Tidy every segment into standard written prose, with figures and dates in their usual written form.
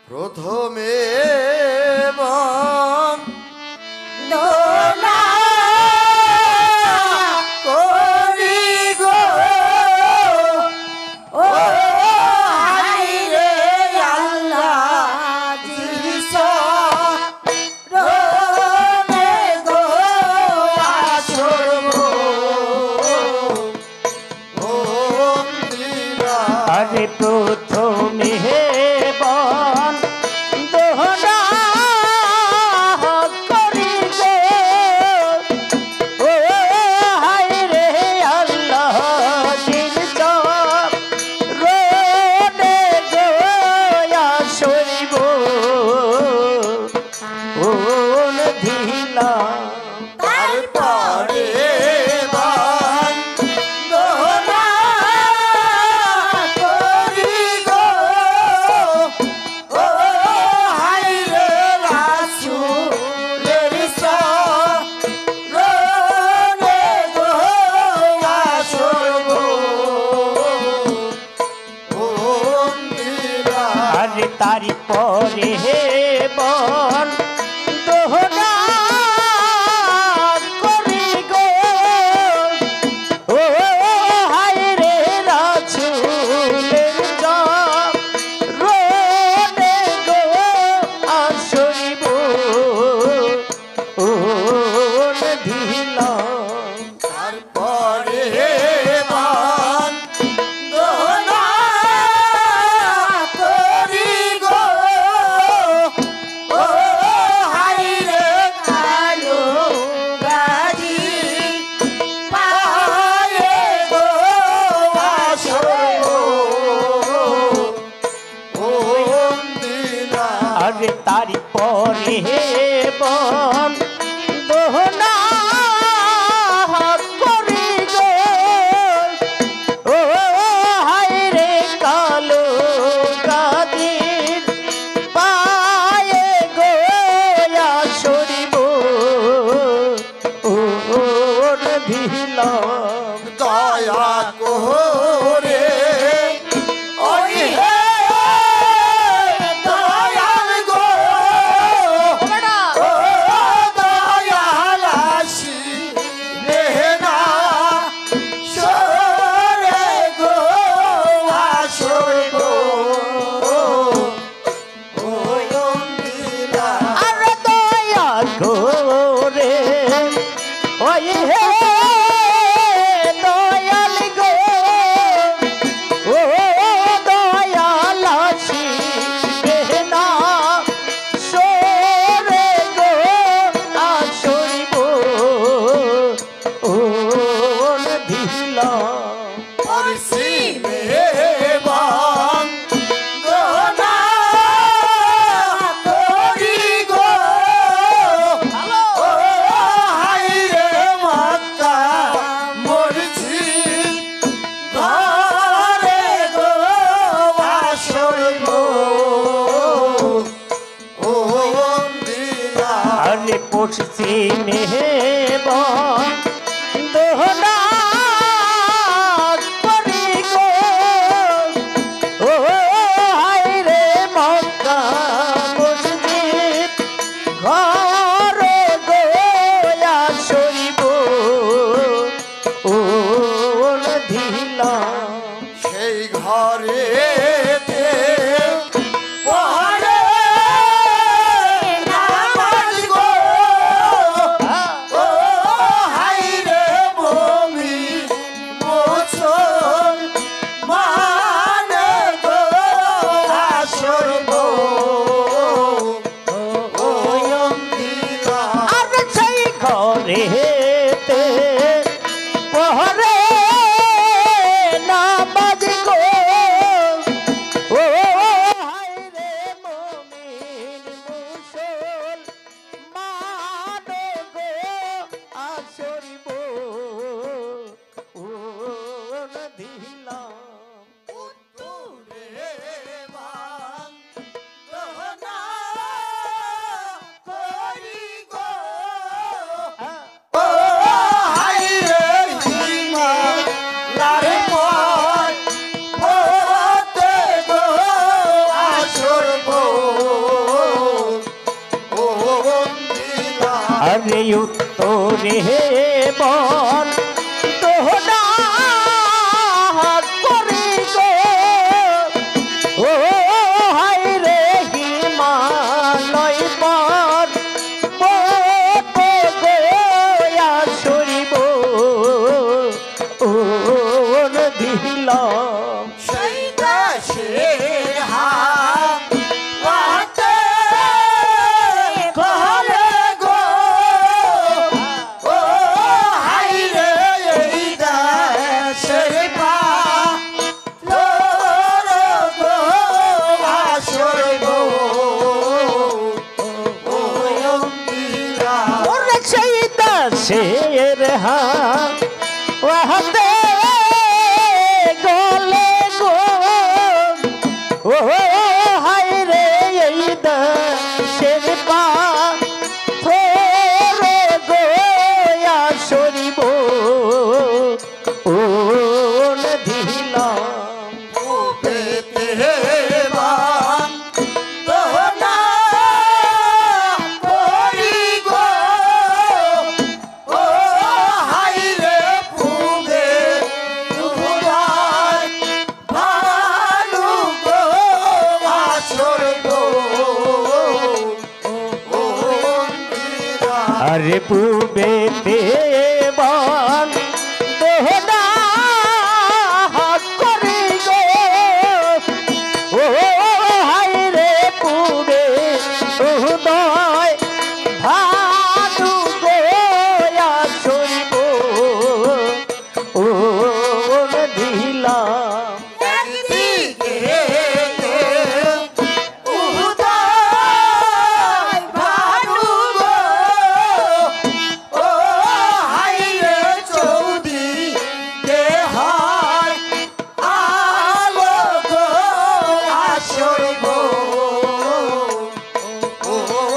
প্রথমে तारी परे बन दोहना करी गो ओ हाय रे राछुलेर रोने गो आशरिब ओन ढिला তারপরে तारी परे बन दोहना करी गो ओ हाय रे कालो गादिर पाए गो आशरिब ओन भिला দয়া করে পশ্চিমে দোহনা করি গো ও হায় রে মক্কা মসজিদ ঘরে গো আশরিব ওন ঢিলা সেই ঘরে রেতে পহরে নামাজ গো উত্তরে বন তোহনা করি গো ও হাই রে হিমালয় পর গোয়া সরিব ও দিল সেই দেশের হাতে ঘরে গো ও হাই রে এই দেশের গো আসর গো ও অঙ্গীরা ওরে সেই দাসের হাতে গলে গো ও হাই রে এই দাসের পা থরে গো আসরিব ও দিলাম পেতে বান তোহনা করি গো ও হাই রে পুবে তুরাই ভালু গো আসর গো ও অঙ্গীরা আরে পূবেতে বন দেহনা করি গো ও হাই রে পূবে উদয় ভানু গোয়া সইব ও দিলাম একদিকে উদয় ভানু গো ও হাই রে চৌদিকে হয় আলো গো আসর গো ও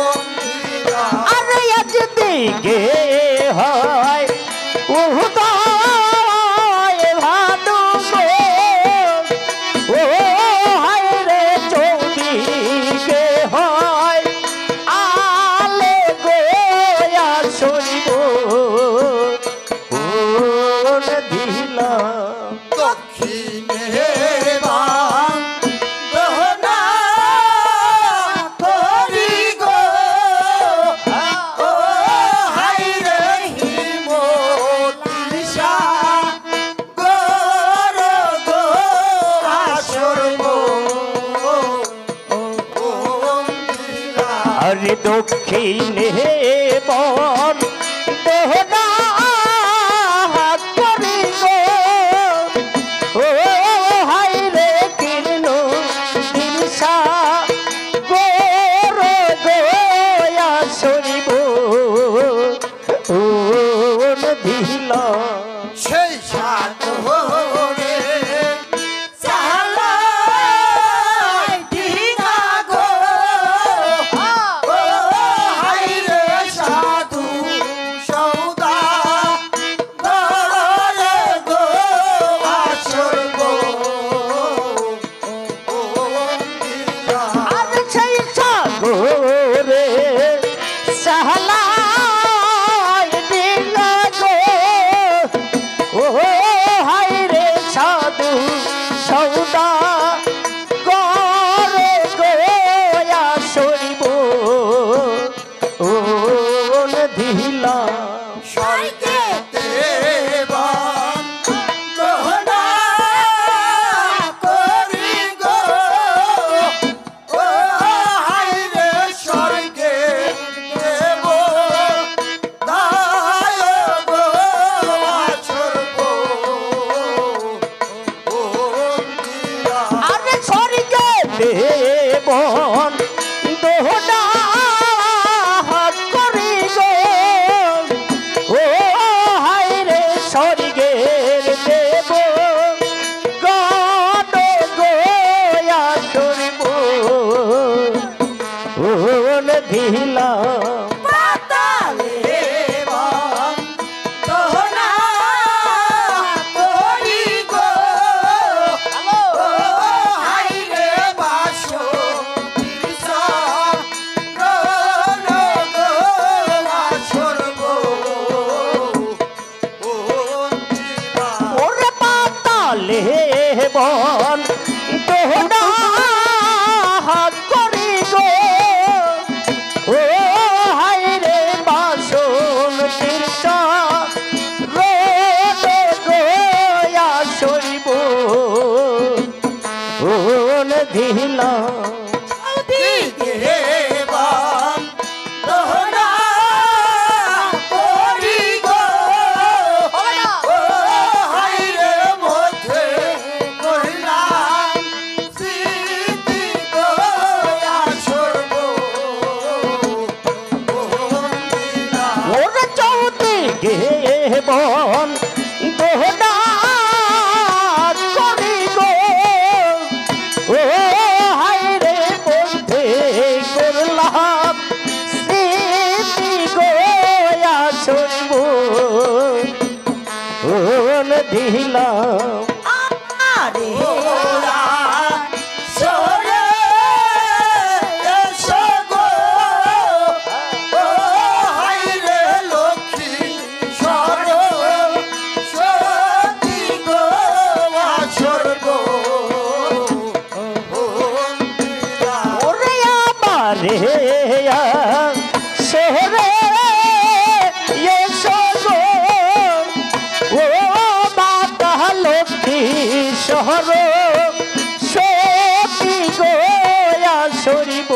অঙ্গীরা আরে আজ দিকে হয় উদয় ভানু গো ও হায় রে চৌদিকে হয় আলে গোয়া সরিব দিলাম দক্ষিণে বান দহনা করি গো ও হাই রে হিমতিশা গর গো আসর গো ও অঙ্গীরা আরে দক্ষিণে বন দেহনা করি গো ও হাই রে কীর্ণ দিশা গোর গোয়া সরিব ও দিলাম সেই সাগরে চালাই ঠিকা গো ও হাই রে বালে বন তোহনা করি গো ও হাই রে বাসন তীর্থা রোদে গোয়া সরিব ওন দিলা দিকে বান দহনা করি গো ও হাইরে মধ্যে করিলাম স্মৃতি গো আসরব ওর চৌদিকে বন দোহনা করি গো ও হাই রে মধ্যে করলাম স্মৃতি গোয়া সরব ওন দিলাম আরে ওরা সরে এসো গো ও হাইরে লক্ষ্মী সর সতী গো আসরব ওরে আমারে শহরে এসো গো ও মাতা লক্ষ্মী শহর সতী গোয়া সরিব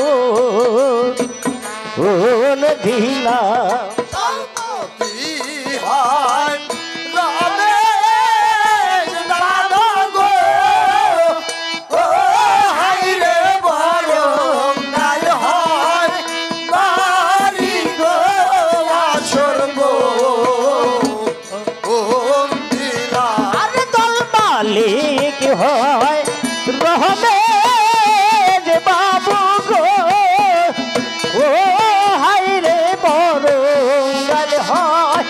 ওন দিলা সম্পত্তি হয় রমেশ দাদা গো ও হাইরে বড় গাল হয় বাড়ি গো আসরব ওম দিলা আরে দল মালিক হয় রহমেশ বাবু গো ও হাই রে বরঙ্গাল হয়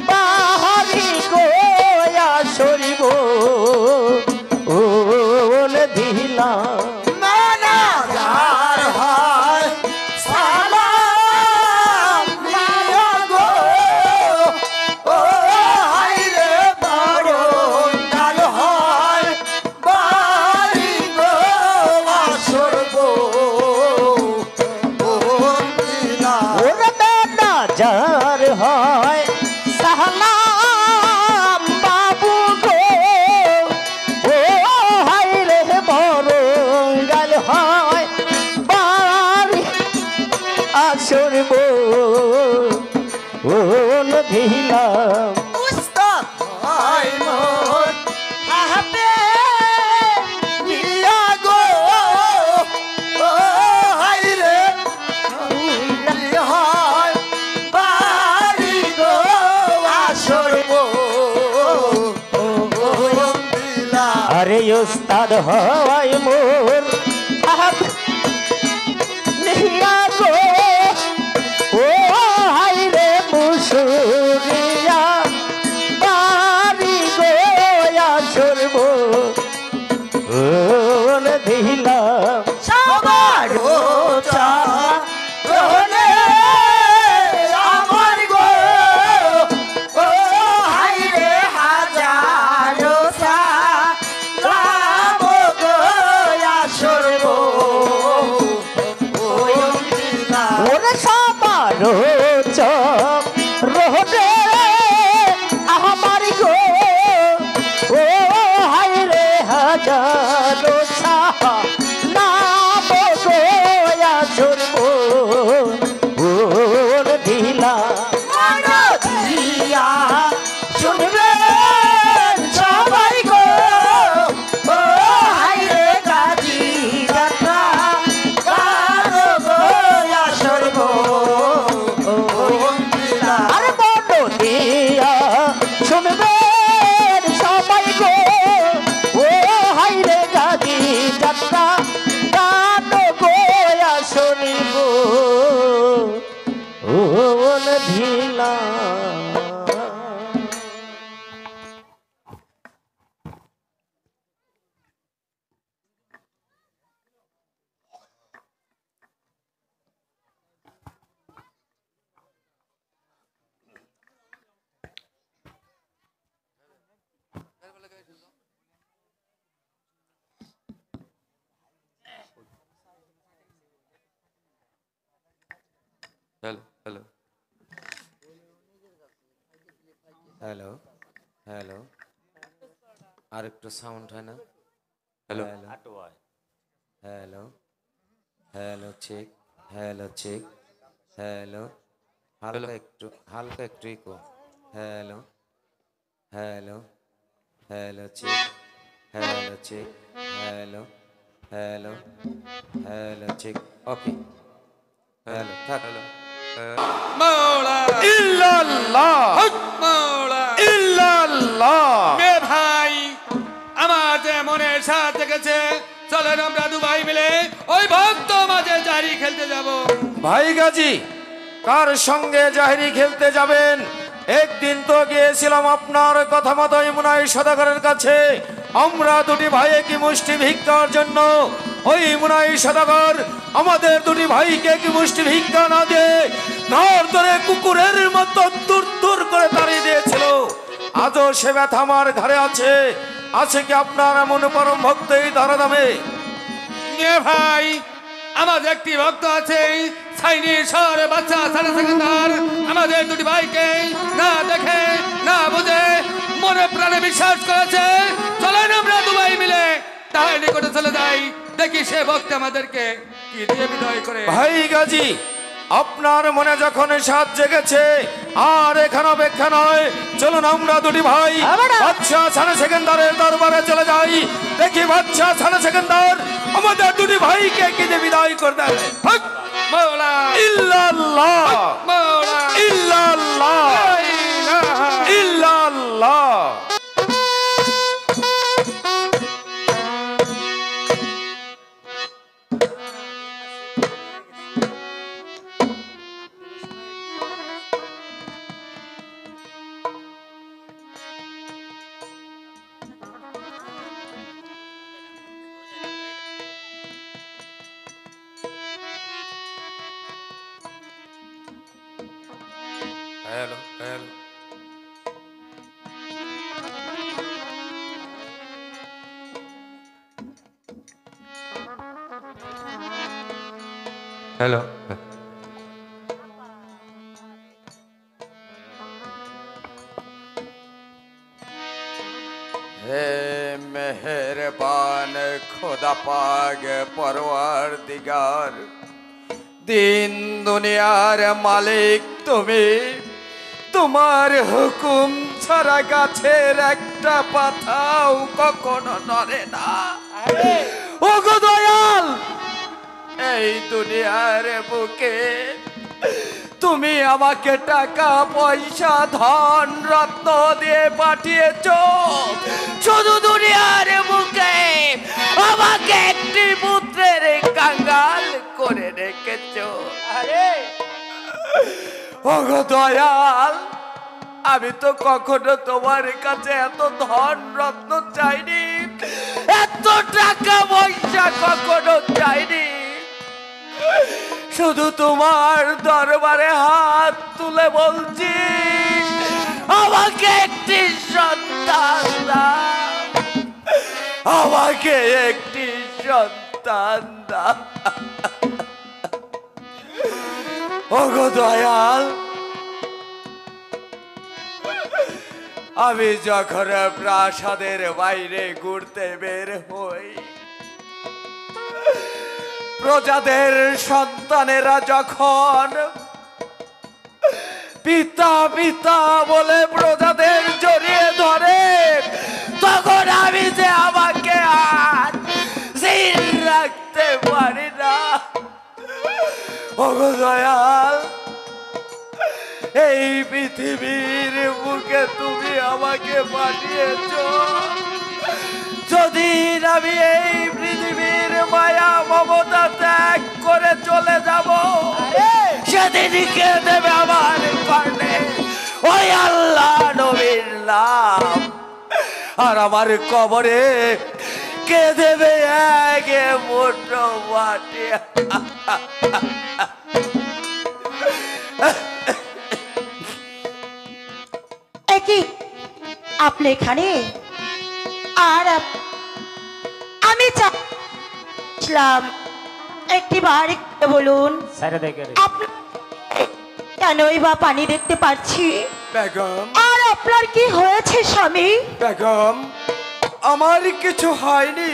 বাহারি গোয়া সরিব ওন দিলাম মানাজার হয় সালাম নিয়া গো ও হাইরে বড় গাল হয় বাড়ি গো আসরব ওম দিলা ওর বেনাজার হয় সালাম বাবু গো ও হাই রে বরঙ্গাল হয় বাড়ি আসরব ওন দিলাম উস্তাদ হয় মোর হাতে নিয়া গো ও হাইরে হয় বাড়ি গো আসরব ওম দিলা আরে উস্তাদ হয় মোর হাত নিয়া গো ও হাই রে মুসুরিয়া বাড়ি গোয়া সরব ওন দিলাম সবার চা রহনে আমার গো ও হাইরে হাজার সা রাম গো হ্যালো হ্যালো হ্যালো হ্যালো আর একটু সাউন্ড হয় না? Hello hello hello check hello check hello হালকা একটু echo hello hello hello check hello check hello hello hello check okay hello থাক হ্যালো মাওলা ইল্লাল্লাহ মাওলা ইল্লাল্লাহ মে ভাই আমার যে মনে সাথ জেগেছে চলেন আমরা দু ভাই মিলে ওই ভক্ত মাঝে জারি খেলতে যাব। ভাই গাজী কার সঙ্গে জাহেরি খেলতে যাবেন? একদিন তো গিয়েছিলাম আপনার কথা মতো মুনাই সদাগরের কাছে, আমরা দুটি ভাই কি মুষ্টি ভিক্ষার জন্য। ওই মুনাই সদাগর আমাদের দুটি ভাইকে কি মুষ্টি ভিক্ষা না দিয়ে ধর ধরে কুকুরের মতো দূর দূর করে তাড়িয়ে দিয়েছিল। আজও সে ব্যথা আমার ঘরে আছে। আছে কি আপনার এমন পরম ভক্ত এই ধরাধামে? মে ভাই আমাদের একটি ভক্ত আছে সাইনি শহরে বাচ্চা সাড়ে সেকেন্ডার আমাদের দুটি ভাইকে না দেখে না বুঝে মনে প্রাণে বিশ্বাস করেছে। চলেন আমরা দু ভাই মিলে তার নিকটে চলে যাই, দেখি সে ভক্ত আমাদেরকে কি দিয়ে বিদায় করে। ভাই গাজী আপনার মনে যখন সাত জেগেছে আর এখানে অপেক্ষা নয়, চলুন আমরা দুটি ভাই বাচ্চা সাড়ে সেকেন্ডারের দরবারে চলে যাই। দেখি বাচ্চা সাড়ে সেকেন্ডার আমাদের দুটি ভাইকে কি দিয়ে বিদায় করে দেয়। হক মাওলা ইল্লাল্লাহ মাওলা ইল্লাল্লাহ লা ইলাহা ইল্লাল্লাহ। হ্যালো হ্যালো হ্যালো হে মেহেরবান খোদা পাক পরওয়ারদিগার, দিন দুনিয়ার মালিক তুমি, তোমার হুকুম ছাড়া গাছের একটা পাতাও কখনো নড়ে না। ওগো দয়াল, এই দুনিয়ার বুকে তুমি আমাকে টাকা পয়সা ধন রত্ন দিয়ে পাঠিয়েছো, শুধু দুনিয়ার বুকে আমাকে একটি পুত্রের কাঙ্গাল করে রেখেছো। ওগো দয়াল, আমি তো কখনো তোমার কাছে এত ধন রত্ন চাইনি, এত টাকা পয়সা কখনো চাইনি। শুধু তোমার দরবারে হাত তুলে বলছি, আমাকে একটি সন্তান দাও, আমাকে একটি সন্তান দাও। ওগো দয়াল, আমি যখন প্রাসাদের বাইরে ঘুরতে বের হই, প্রজাদের সন্তানেরা যখন পিতা পিতা বলে প্রজাদের জড়িয়ে ধরে, তখন আমি যে আমাকে আর স্থির রাখতে পারি না। ওগো দয়াল, এই পৃথিবীর বুকে তুমি আমাকে পাঠিয়েছো, যদি আমি এই পৃথিবীর মায়া মমতা ত্যাগ করে চলে যাব, সেদিন কে দেবে আমার কর্ণে ওই আল্লাহ নবীর নাম, আর আমার কবরে কে দেবে এক মুঠো মাটি। একই আপনি এখানে, আর আমি চাইছিলাম একটি বার বলুন সাইরে দেখে আপনি কেনই বা পানি দেখতে পাচ্ছি? বেগম, আর আপনার কি হয়েছে স্বামী? বেগম, আমার কিছু হয়নি,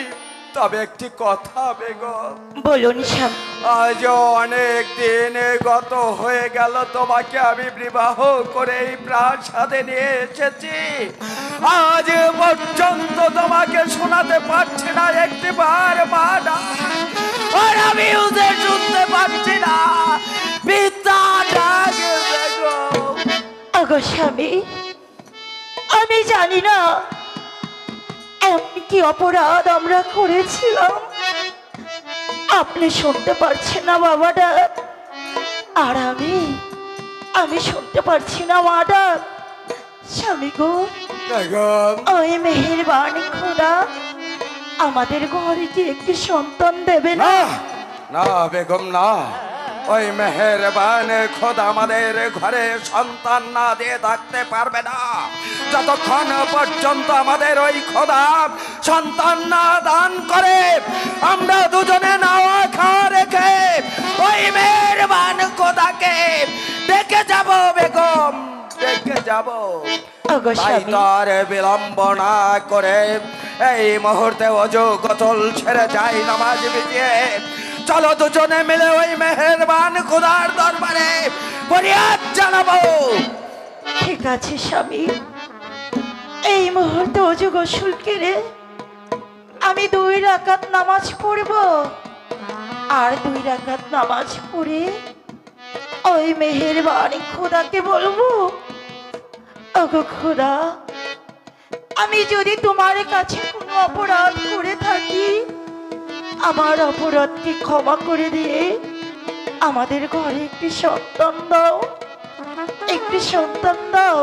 তবে একটি কথা বেগম। বলুন স্বামী। আজ অনেক দিন গত হয়ে গেল তোমাকে আমি বিবাহ করে এই প্রাসাদে নিয়ে এসেছি, আজ পর্যন্ত তোমাকে শোনাতে পারছি না একটিবার মা ডাক। আর আমি ওদের শুনতে পারছি না পিতা ডাক বেগম। ওগো স্বামী, আমি জানি না এমন কি অপরাধ আমরা করেছিলাম আপনি শুনতে পারছেন না বাবা ডাক, আর আমি শুনতে পারছি না মা ডাক। স্বামী গো, বেগম, ওই মেহেরবান খোদা আমাদের ঘরে কি একটি সন্তান দেবে না? না না বেগম না, ওই মেহেরবান খোদা আমাদের ঘরে সন্তান না দিয়ে থাকতে পারবে না যতক্ষণ পর্যন্ত আমাদের ওই খোদা সন্তান না দান করে। আমরা দুজনে নাওয়া খাওয়া রেখে ওই মেহেরবান খোদাকে দেখে যাব বেগম, দেখে যাব। ওগো তাই স্বামী, তার বিলম্ব না করে এই মুহূর্তে অজু গোসল ছেড়ে যাই নামাজ বিজিয়ে চলো দুজনে মিলে ওই মেহেরবান খোদার দরবারে ফরিয়াদ জানাবো। ঠিক আছে স্বামী, এই মুহূর্তে অজু গোসল করে আমি 2 রাকাত নামাজ পড়ব, আর 2 রাকাত নামাজ পড়ে ওই মেহেরবানি খোদাকে বলবো, ওগো খোদা, আমি যদি তোমার কাছে কোনো অপরাধ করে থাকি আমার অপরাধকে ক্ষমা করে দিয়ে আমাদের ঘরে একটি সন্তান দাও, একটি সন্তান দাও।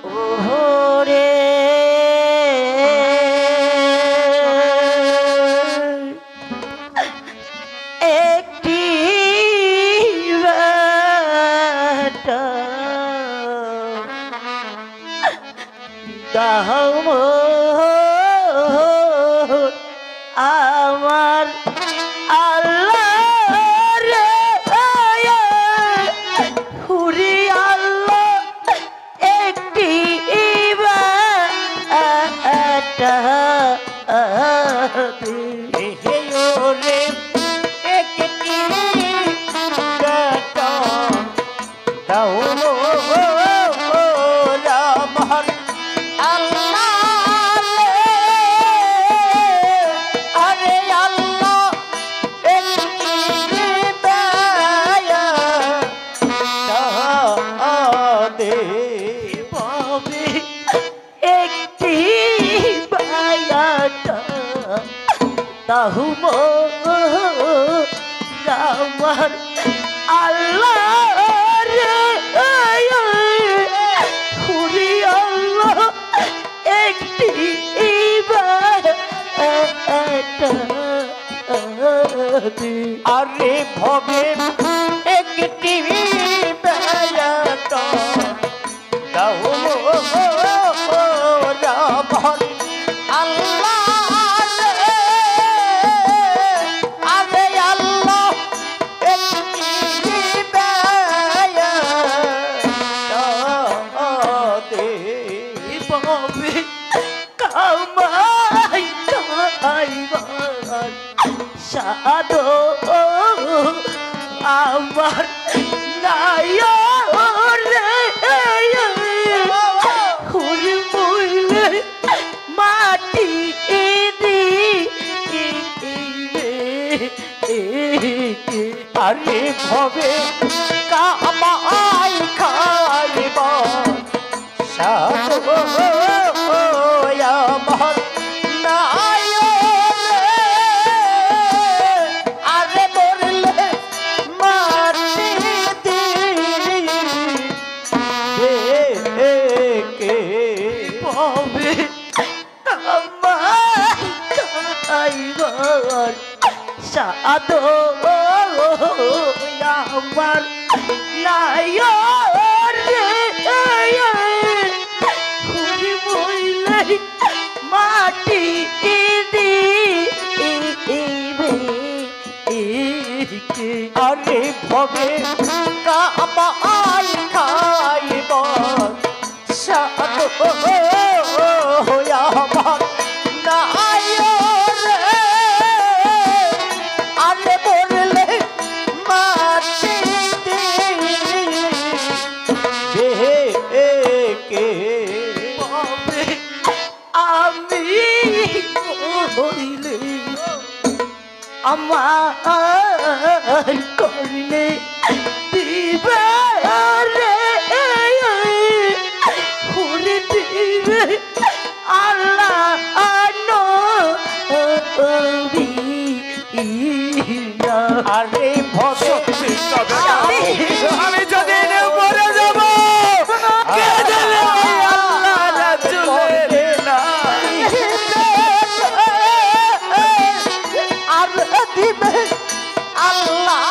ওরে একটি বেটা দাও আমার আল্লাহ রে, হুরি আল্লাহ একটি বেটা রে, একটি বেটা দাও আমার আল্লাহ রে, আরে আল্লাহ একটি বেটা দে পাবে, একটি বায়াটা তাহু আমার আল্লাহ রে, হুরি আল্লাহ একটি বায়াটা আরে ভবে একটি বেয়াটা দাও রাবণ আল্লাহ রে, আরে আল্লাহ একটি বেয়াটা দে পাবে কামাই কাইবার সাদো আমার নাই রে, হুর মুইলে মাটি আরে ভবে কামাই খাইব সাদো আমার নাই রে, আরে মরলে মাটি কে পাবে কামাই খাইবার সাদো আমার নাই রে, আরে ভবে কামাই খাইব সাধু হইয়া আমার নাই রে আরে বললে মাটিতে কে আমি হইলে আমার করলে দিবে রে হুরে দিবে আল্লাহ আরে ভবে আমি যদি মরে যাব কে জানে আল্লাহ রাসূলের নাম আর দিবে আল্লাহ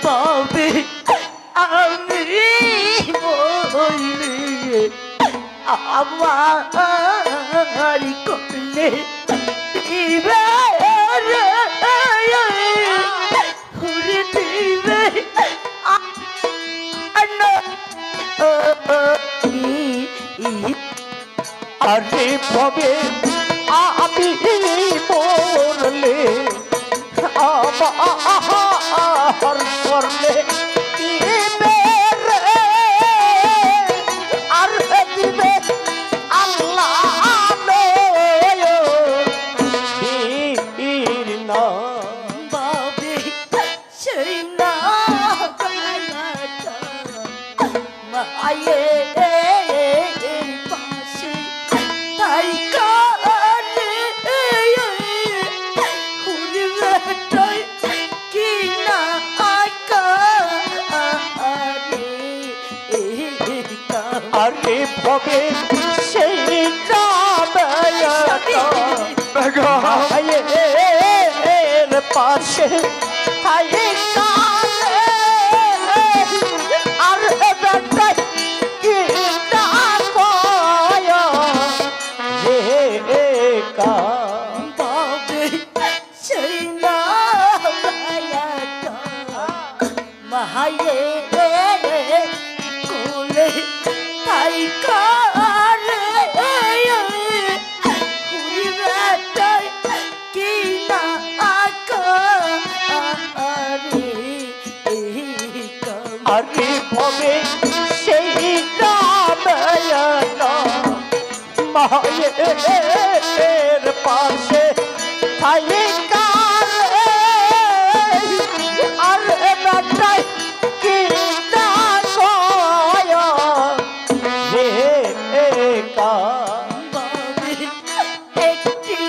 বাবে আমি বইলে আমার করলে দিবে রে হুরে দিবে আরে ভবে আমি মরলে আমার করলে দিবে রে আর দিবে আল্লাহ বাবে সেই না মায়ে পাশে তাই কানে হুরবেটাই কি না আরে ভবে সেই রামের পাশে তাই কানে আর বেটাই কি না কয় রে কা বাবে সেই না মায়ে কোলে তাই কারে হুরবেটাই কি না আরে ভবে সেই মায়ের পাশে তাই কারে আর বেটাই কি না কয় রে কা বাবে একটি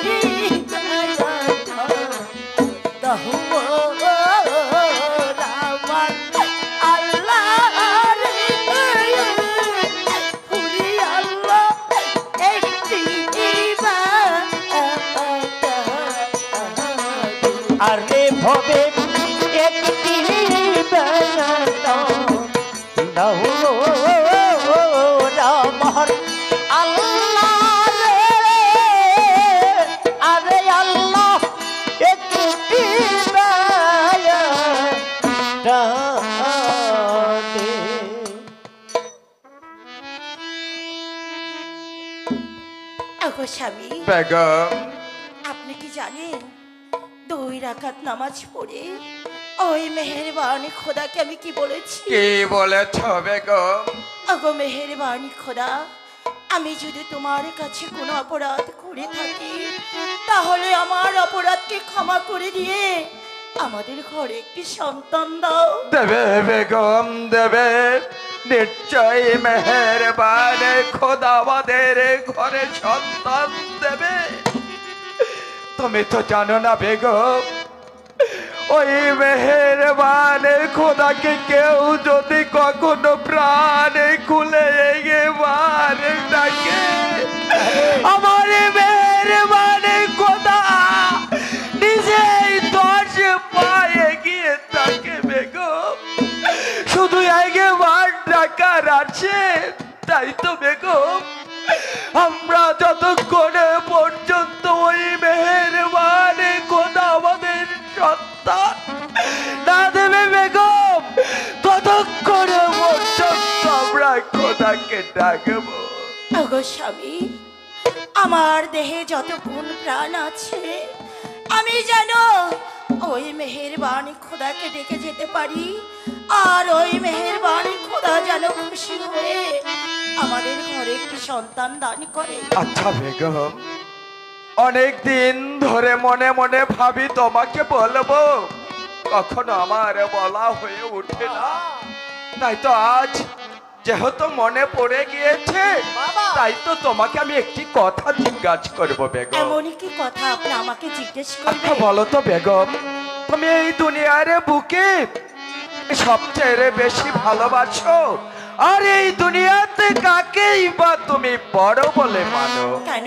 আমার আল্লাহ হুরি আল্লাহ একটি আরে ভবে একটি আমার আল্লাহ রে আরে আল্লাহ একটি আগো স্বামী বেগম আপনি কি জানেন 2 রাকাত নামাজ পড়ে ওই মেহেরবানি খোদাকে আমি কি বলেছি? কি বলেছ বেগম? আগো মেহেরবানি খোদা, আমি যদি তোমার কাছে কোনো অপরাধ করে থাকি তাহলে আমার অপরাধকে ক্ষমা করে দিয়ে আমাদের ঘরে একটি সন্তান দাও। দেবে বেগম দেবে, নিশ্চয় মেহেরবান খোদা আমাদের ঘরে সন্তান দেবে। তুমি তো জানো না বেগম, ওই মেহেরবান খোদাকে কেউ যদি কখনো প্রাণ খুলে এগেবার ডাকে, আমার মেহেরবান খোদা নিজেই 10 পায়ে গিয়ে থাকে বেগম। শুধু এগেবার ডাকার আছে, তাই তো বেগম আমরা যতক্ষণে পর্যন্ত ওই মেহের রাখবো। ওগো স্বামী, আমার দেহে যত গুণ প্রাণ আছে আমি যেন ওই মেহেরবান খোদাকে ডেকে যেতে পারি, আর ওই মেহেরবান খোদা যেন খুশি হয়ে আমাদের ঘরে একটি সন্তান দান করে। আচ্ছা বেগম, অনেক দিন ধরে মনে মনে ভাবি তোমাকে বলবো, কখনো আমার বলা হয়ে ওঠে না। তাই তো আজ যেহেতু মনে পড়ে গিয়েছে, তাই তো তোমাকে আমি একটি কথা জিজ্ঞাসা করবো বেগম। এমনই কি কথা আপনি আমাকে জিজ্ঞেস আচ্ছা করবেন? বলো তো বেগম, তুমি এই দুনিয়ার বুকে সবচেয়ে বেশি ভালোবাসো, আর এই দুনিয়াতে কাকেই বা তুমি বড় বলে মানো? কেন,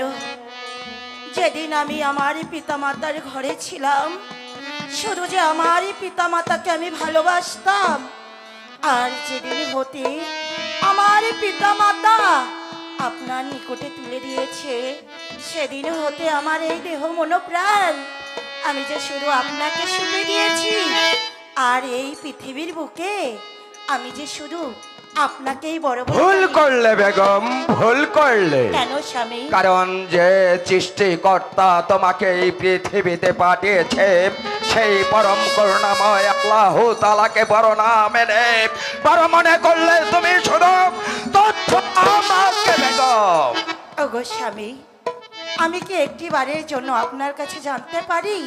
যেদিন আমি আমার পিতামাতার ঘরে ছিলাম শুধু যে আমার পিতামাতাকে আমি ভালোবাসতাম, আর যেদিন হতে আমার পিতামাতা আপনার নিকটে তুলে দিয়েছে সেদিন হতে আমার এই দেহ মন প্রাণ আমি যে শুধু আপনাকে শুনে দিয়েছি, আর এই পৃথিবীর বুকে আমি যে শুধু আপনাকেই বড় বলে ভুল জানি। করলে বেগম, ভুল করলে। কেন স্বামী? কারণ যে সৃষ্টিকর্তা তোমাকে এই পৃথিবীতে পাঠিয়েছে সেই পরম করুণাময় আল্লাহ তাআলাকে বড় না মেনে বড় মনে করলে তুমি শুধু তথ্য আমাকে বেগম। ওগো স্বামী, আমি কি একটি বারের জন্য আপনার কাছে জানতে পারি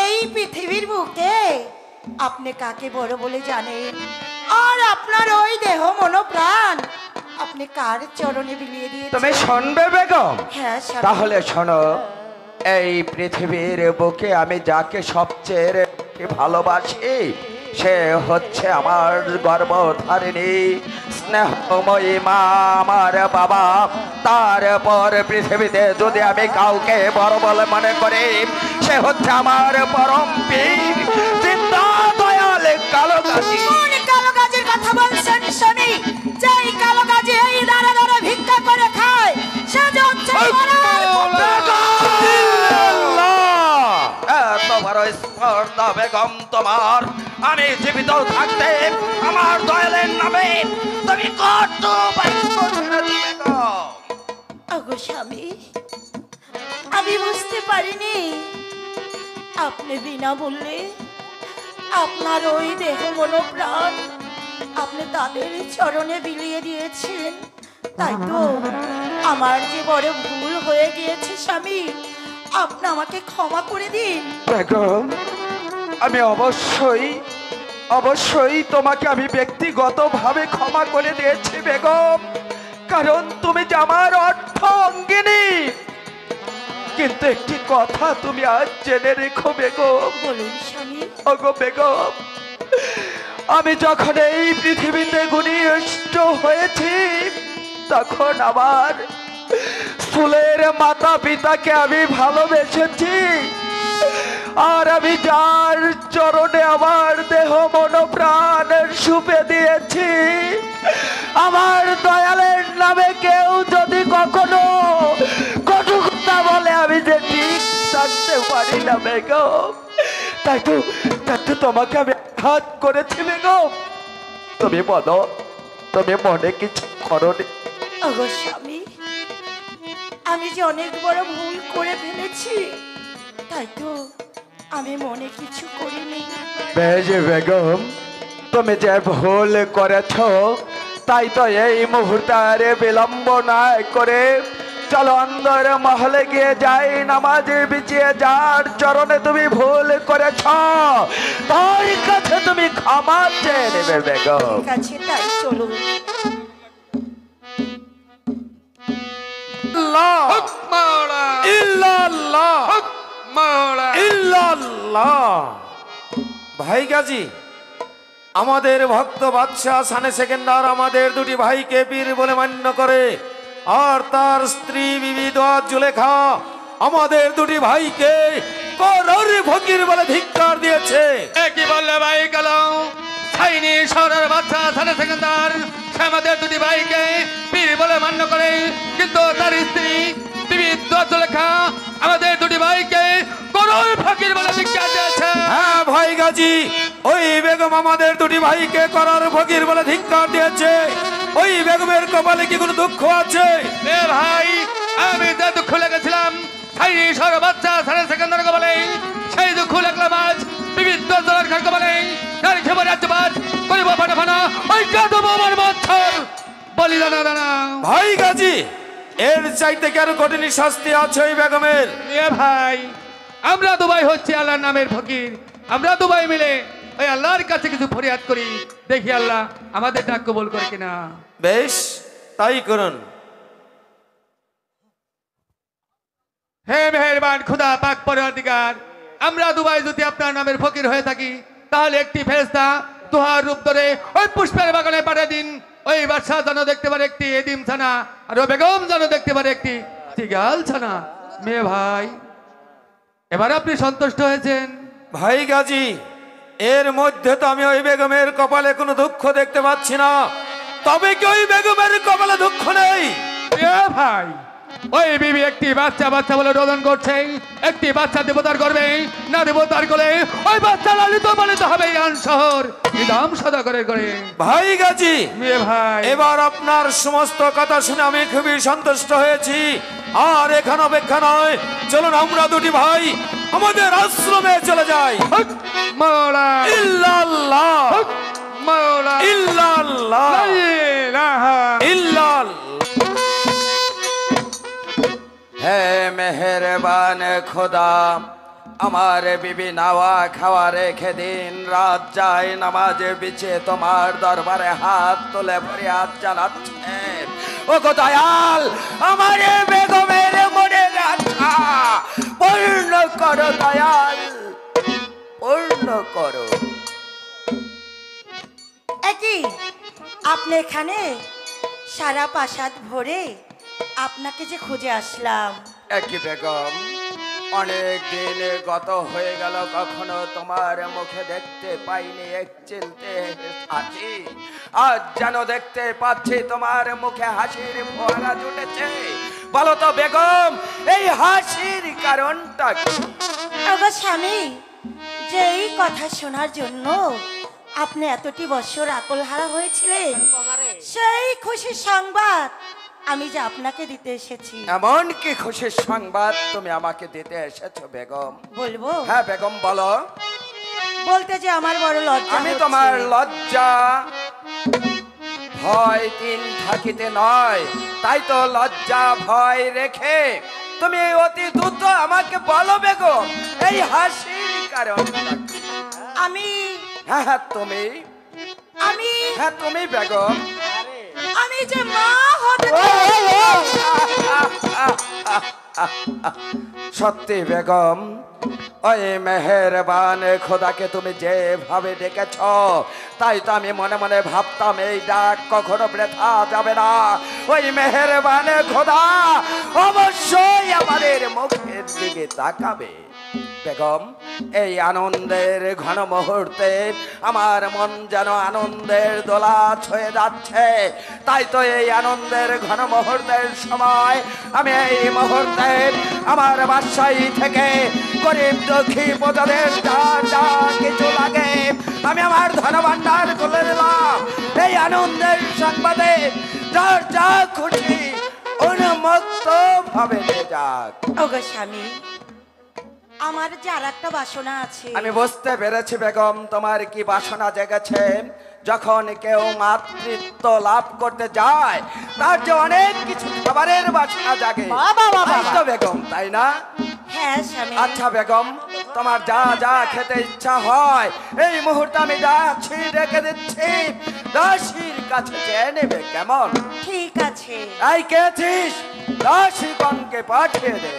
এই পৃথিবীর বুকে আপনি কাকে বড় বলে জানেন, আর আপনার ওই দেহ মন প্রাণ আপনি কার চরণে বিলিয়ে দিয়েছেন? তুমি শুনবে বেগম? হ্যাঁ স্বামী। তাহলে শোনো, এই পৃথিবীর বুকে আমি যাকে সবচেয়ে ভালোবাসি সে হচ্ছে আমার গর্ভধারিণী স্নেহময়ী মা, আমার বাবা। তারপর পৃথিবীতে যদি আমি কাউকে বড় বলে মনে করি সে হচ্ছে আমার পরম পীর জিন্দা দয়াল কালো গাজী। কোন কালো গাছের কথা বলছেন স্বামী? যেই কালো গাছে এই দাঁড়া দাঁড়া ভিক্ষা করে খায় সে যে হচ্ছে এত বড় স্পর্ধা বেগম তোমার, আমি জীবিত থাকতে আমার দয়ালের নামে তুমি কত বেগম। ওগো স্বামী, আমি বুঝতে পারিনি আপনি বিনা বললে আপনার ওই দেহ মন প্রাণ আপনি তাদের চরণে বিলিয়ে দিয়েছেন। তাই তো আমার যে বড় ভুল হয়ে গিয়েছে স্বামী, আপনি আমাকে ক্ষমা করে দিন। বেগম, আমি অবশ্যই তোমাকে আমি ব্যক্তিগতভাবে ক্ষমা করে দিয়েছি বেগম, কারণ তুমি যে আমার অর্ধাঙ্গিনী। কিন্তু একটি কথা তুমি আজ জেনে রেখো বেগম। বলুন স্বামী। ওগো বেগম, আমি যখন এই পৃথিবীতে গুণিষ্ট হয়েছি তখন আমার ফুলের মাতা পিতাকে আমি ভালোবেসেছি, আর আমি যার চরণে আমার দেহ মন প্রাণ সুপে দিয়েছি, আমার দয়ালের নামে কেউ যদি কখনো কটু কথা বলে আমি যে ঠিক থাকতে পারি না বেগম। তাই তো তোমাকে আমি হাত করেছি বেগম। তুমি বলো, তুমি মনে কিছু করনি? ওগো স্বামী, আমি যে অনেক বড় ভুল করে ফেলেছি, তাই তো আমি মনে কিছু করিনি। বেশ বেগম, তুমি যে ভুল করেছ তাই তো এই মুহূর্তে আর বিলম্ব না করে চলো অন্দর মহলে গিয়ে যাই নামাজে বিছিয়ে যার চরণে তুমি ভুল করেছ তার কাছে তুমি ক্ষমা চেয়ে নেবে বেগম। ঠিক আছে, তাই চলুন। হক মাওলা, ইল্লাল্লাহ হক মাওলা। ইল্লাল্লাহ। ভাই গাজী, আমাদের ভক্ত বাদশাহ সানে সেকেন্ডার আমাদের দুটি ভাইকে পীর বলে মান্য করে, আর তার স্ত্রী বিবি দোয়াত জুলেখা আমাদের দুটি ভাইকে করর ফকির বলে ধিক্কার দিয়েছে। কি বললে ভাই গেল? ছাইনি শহরের বাচ্চা সানে সেকেন্দার সে আমাদের দুটি ভাইকে পীর বলে মান্য করে, কিন্তু তার স্ত্রী বিবি দোয়াত জুলেখা আমাদের দুটি ভাইকে করর ফকির বলে ধিক্কার দিয়েছে। হ্যাঁ ভাই গাজী, ওই বেগম আমাদের দুটি ভাইকে করার ফকির বলে ধিক্কার দিয়েছে। ওই বেগমের কপালে কি কোনো দুঃখ আছে? এ ভাই, আমি যে দুঃখ লেগেছিলাম ছাইনি সর বাচ্চা সাড়ে সেকেন্ডের কপালে, সেই দুঃখ লেগলাম আজ বিভিন্ন জলের কপালে। তার খবর রাজ্যবাদ করিব ফানা ফানা ওই যাদব আমার বছর বলিদান দানা। ভাই গাজী, এর চাইতে কি আরো কঠিন শাস্তি আছে ওই বেগমের? এ ভাই, আমরা দুবাই হচ্ছে আল্লাহর নামের ফকির। আমরা দুবাই মিলে ওই আল্লাহর কাছে কিছু ফরিয়াদ করি, দেখি আল্লাহ আমাদের ডাক কবুল করে কিনা। বেশ, তাই করুন। হে মেহেরবান খুদা পাক পরওয়ারদিগার, আমরা দুবাই যদি আপনার নামের ফকির হয়ে থাকি, তাহলে একটি ফেরেশতা তুহার রূপ ধরে ওই পুষ্পের বাগানে পাঠিয়ে দিন। ওই বাদশাহ যেন দেখতে পারে একটি এদিম ছানা, আর ও বেগম যেন দেখতে পারে একটি তিগাল ছানা। মেয়ে ভাই, এবার আপনি সন্তুষ্ট হয়েছেন? ভাই গাজী, এর মধ্যে তো আমি ওই বেগমের কপালে কোনো দুঃখ দেখতে পাচ্ছি না। তবে কি ওই বেগমের কপালে দুঃখ নেই? এ ভাই, ওই বিবি একটি বাচ্চা বাচ্চা বলে রোদন করছে। একটি বাচ্চা দেবতার গর্বে, না দেবতার কোলে ওই বাচ্চা লালিত পালিত হবে আন শহর নিদাম সদাগরের করে। ভাই গাজী, মেয়ে ভাই, এবার আপনার সমস্ত কথা শুনে আমি খুবই সন্তুষ্ট হয়েছি। আর এখানে অপেক্ষা নয়, চলুন আমরা দুটি ভাই আমাদের আশ্রমে চলে যাই। হক মাওলা, ইল্লাল্লাহ, হক মাওলা, ইল্লাল্লাহ, লা ইলাহা ইল্লাল্লাহ। হে মেহেরবান খোদা, আমার বিবি নাওয়া খাওয়া রেখে দিন রাত যায় নামাজে বিছে তোমার দরবারে হাত তুলে ফরিয়াদ জানাচ্ছে। ও গো দয়াল, আমার বেগমের মনের আশা পূর্ণ করো দয়াল, পূর্ণ করো। একই আপনি এখানে? সারা প্রাসাদ ভরে আপনাকে যে খুঁজে আসলাম। একই বেগম, অনেক দিন গত হয়ে গেল, কখনো তোমার মুখে দেখতে পাইনি এক চিলতে আছি। আজ যেন দেখতে পাচ্ছি তোমার মুখে হাসির ফোয়ারা জুটেছে। বলো তো বেগম, এই হাসির কারণটা কি? ওগো স্বামী, যে এই কথা শোনার জন্য আপনি এতটি বছর আকলহারা হয়েছিলেন, সেই খুশির সংবাদ আমি যে আপনাকে দিতে এসেছি। এমন কি খুশির সংবাদ তুমি আমাকে দিতে এসেছো বেগম? বলবো? হ্যাঁ বেগম বলো। বলতে যে আমার বড় লজ্জা আমি হচ্ছে। তোমার লজ্জা ভয় তিন থাকিতে নয়, তাই তো লজ্জা ভয় রেখে তুমি অতি দ্রুত আমাকে বলো বেগম, এই হাসির কারণটা কি? আমি হ্যাঁ হ্যাঁ তুমি, আমি হ্যাঁ তুমি বেগম। আমি যে মা হতে সত্যি বেগম, ওই মেহেরবান খোদাকে তুমি যেভাবে ডেকেছ, তাই তো আমি মনে মনে ভাবতাম এই ডাক কখনো বৃথা যাবে না। ওই মেহেরবান খোদা অবশ্যই আমাদের মুখের দিকে তাকাবে। বেগম, এই আনন্দের ঘন মুহূর্তে আমার মন যেন আনন্দের দোলা ছুঁয়ে যাচ্ছে। তাই তো এই আনন্দের ঘন মুহূর্তের সময় আমি এই মুহূর্তে আমার বাসায় থেকে গরিব দুঃখী প্রজাদের যা যা কিছু লাগে আমি আমার ধনভাণ্ডার খুলে দিলাম। এই আনন্দের সংবাদে যার যা খুশি উন্মুক্ত ভাবে যাক। ওগো স্বামী, আমার যে আর একটা বাসনা আছে। আমি বুঝতে পেরেছি বেগম, তোমার কি বাসনা জেগেছে। যখন কেউ মাতৃত্ব লাভ করতে যায়, তার যে অনেক কিছু খাবারের বাসনা জাগে। তাই তো বেগম, তাই না? হ্যাঁ স্বামী। আচ্ছা বেগম, তোমার যা যা খেতে ইচ্ছা হয় এই মুহূর্তে আমি যাচ্ছি, রেখে দিচ্ছি, দাসীর কাছে চেয়ে নেবে, কেমন? ঠিক আছে। এই কেছিস, দাসীগণকে পাঠিয়ে দে।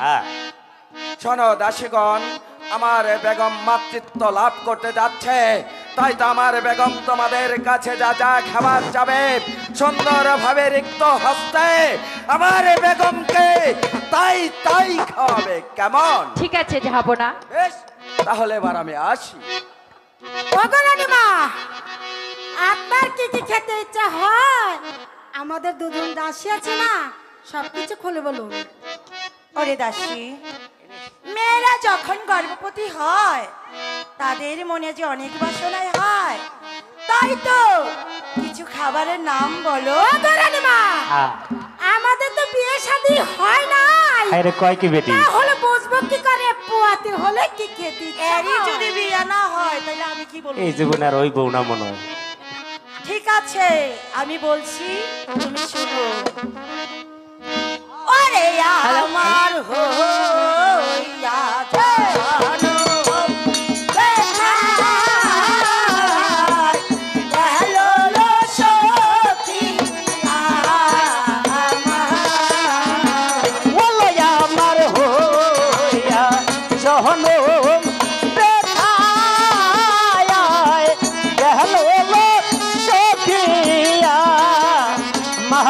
হ্যাঁ, শোনো দাসীগণ, আমার বেগম মাতৃত্ব লাভ করতে যাচ্ছে, তাই তো আমার বেগম তোমাদের কাছে যা যা খাবার যাবে সুন্দরভাবে রিক্ত হস্তে আমার বেগমকে তাই তাই খাওয়াবে, কেমন? ঠিক আছে যাবো না। বেশ, তাহলে এবার আমি আসি। রানীমা, আপনার কি কি খেতে ইচ্ছা হয়? আমাদের দুজন দাসী আছে না, সবকিছু খুলে বলুন। ওরে দাসী, মেয়েরা যখন গর্ভবতী হয় তাদের মনে যে অনেক বাসনাই হয়, তাই তো কিছু খাবারের নাম বলো। ও গো রানীমা, আমাদের তো বিয়ে শাদী হয় নাই। আরে কয় কি বেটি? তাহলে বুঝবো কি করে পোয়াতে হলে কি খেতে ইচ্ছা এরই হয়? যদি বিয়ে না হয় তাহলে আমি কি বলবো? এই জীবনে আর ওই বউ না মনে হয়। ঠিক আছে আমি বলছি, তুমি শুনো। ওরে আমার হইয়া জানো বেথায় গেল সখী আমার। বলো আমার হইয়া জহন বেথায় গেল সখিয়া মা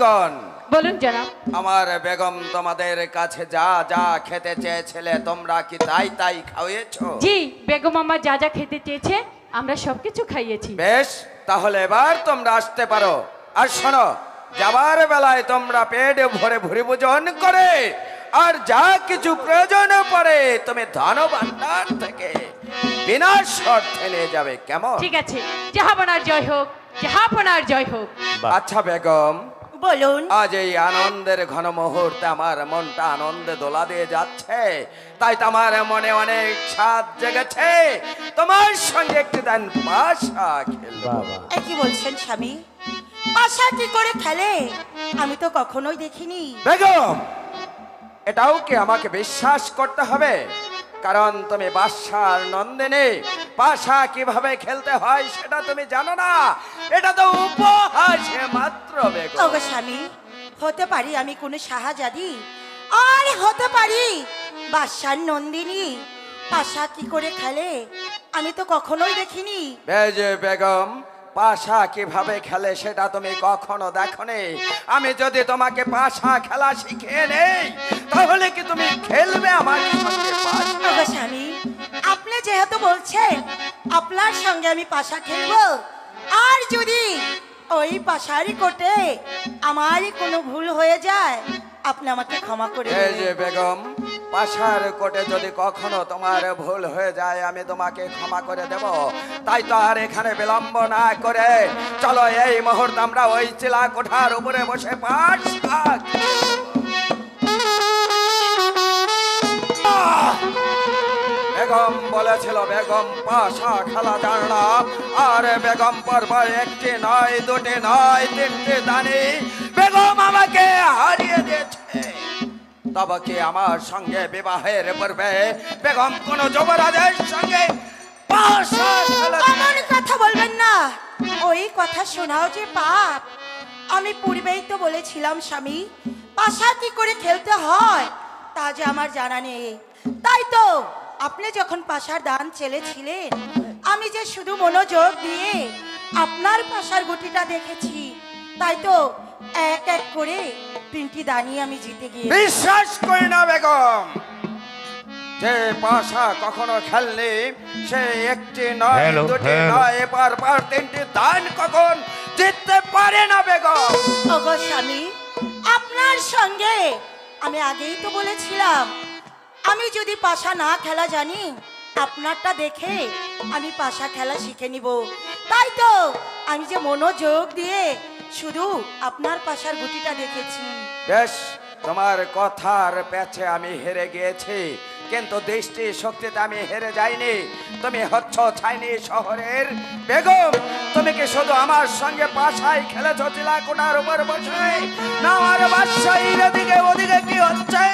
দাসীগণ, বলুন জনাব। আমার বেগম তোমাদের কাছে যা যা খেতে চেয়েছিলে তোমরা কি তাই তাই খাওয়িয়েছো? জি, বেগম আমার যা যা খেতে চেয়েছে আমরা সবকিছু খাইয়েছি। বেশ, তাহলে এবার তোমরা আসতে পারো। আর শোনো, যাবার বেলায় তোমরা পেট ভরে ভরে ভোজন করে আর যা কিছু প্রয়োজন পড়ে তুমি ধন ভাণ্ডার থেকে বিনা শর্তে নিয়ে যাবে, কেমন? ঠিক আছে, জাহাপনার জয় হোক, জাহাপনার জয় হোক। আচ্ছা বেগম, বলুন। আজ এই আনন্দের ঘন মুহূর্তে আমার মনটা আনন্দে দোলা দিয়ে যাচ্ছে, তাই তো আমার মনে অনেক স্বাদ জেগেছে তোমার সঙ্গে একটি দান পাশা খেলবো। এ কি বলছেন স্বামী? পাশা কি করে খেলে? আমি তো কখনোই দেখিনি। বেগম, এটাও কি আমাকে বিশ্বাস করতে হবে? কারণ তুমি বাদশার নন্দিনী, পাশা কিভাবে খেলতে হয় সেটা তুমি জানো না। এটা তো উপহাসে মাত্র বেগম। ওগো স্বামী, হতে পারি আমি কোনো শাহজাদি, আর হতে পারি বাদশার নন্দিনী। পাশা কি করে খেলে আমি তো কখনোই দেখিনি। বেজে বেগম, পাশা কিভাবে খেলে সেটা তুমি কখনো দেখোনি। আমি যদি তোমাকে পাশা খেলা শিখিয়ে নেই তাহলে কি তুমি খেলবে আমার সঙ্গে পাশা? ওগো স্বামী, আপনি যেহেতু বলছেন আপনার সঙ্গে আমি পাশা খেলবো, আর যদি ওই পাশারি কোটে আমারই কোনো ভুল হয়ে যায় আপনি আমাকে ক্ষমা করে এই দেবেন। যে বেগম, পাশার কোটে যদি কখনো তোমার ভুল হয়ে যায় আমি তোমাকে ক্ষমা করে দেব। তাই তো আর এখানে বিলম্ব না করে চলো এই মুহূর্তে আমরা ওই চিলা কোঠার উপরে বসে পাশা বেগম বলেছিল বেগম পাশা খেলা জানে না, আর বেগম পরপর একটি নয় দুটি নয় তিনটি দানি বেগম আমাকে হারিয়ে দিয়েছে। তবে কি আমার সঙ্গে বিবাহের পূর্বে বেগম কোন যুবরাজের সঙ্গে পাশা খেলা? এমন কথা বলবেন না, ওই কথা শোনাও যে পাপ। আমি পূর্বেই তো বলেছিলাম স্বামী, পাশা কি করে খেলতে হয় তা যে আমার জানা নেই। তাই তো আপনি যখন পাশার দান চেলেছিলেন আমি যে শুধু মনোযোগ দিয়ে আপনার পাশার গুটিটা দেখেছি, তাই তো এক এক করে তিনটি দানি আমি জিতে গিয়ে। বিশ্বাস করি না বেগম, যে পাশা কখনো খেলনি সে একটি নয় দুটি নয় পর তিনটি দান কখন জিততে পারে না বেগম। ওগো স্বামী, আপনার সঙ্গে আমি আগেই তো বলেছিলাম আমি যদি পাশা না খেলা জানি আপনারটা দেখে আমি পাশা খেলা শিখে নিব। তাই তো আমি যে মনোযোগ দিয়ে শুধু আপনার পাশার গুটিটা দেখেছি। বেশ, তোমার কথার পেছে আমি হেরে গিয়েছি, কিন্তু দৃষ্টি শক্তিতে আমি হেরে যাইনি। তুমি হচ্ছ ছাইনি শহরের বেগম, তুমি কি শুধু আমার সঙ্গে পাশাই খেলেছ চিলাকোটার উপর বসে? না আমার বাদশাহীর এদিকে ওদিকে কি হচ্ছে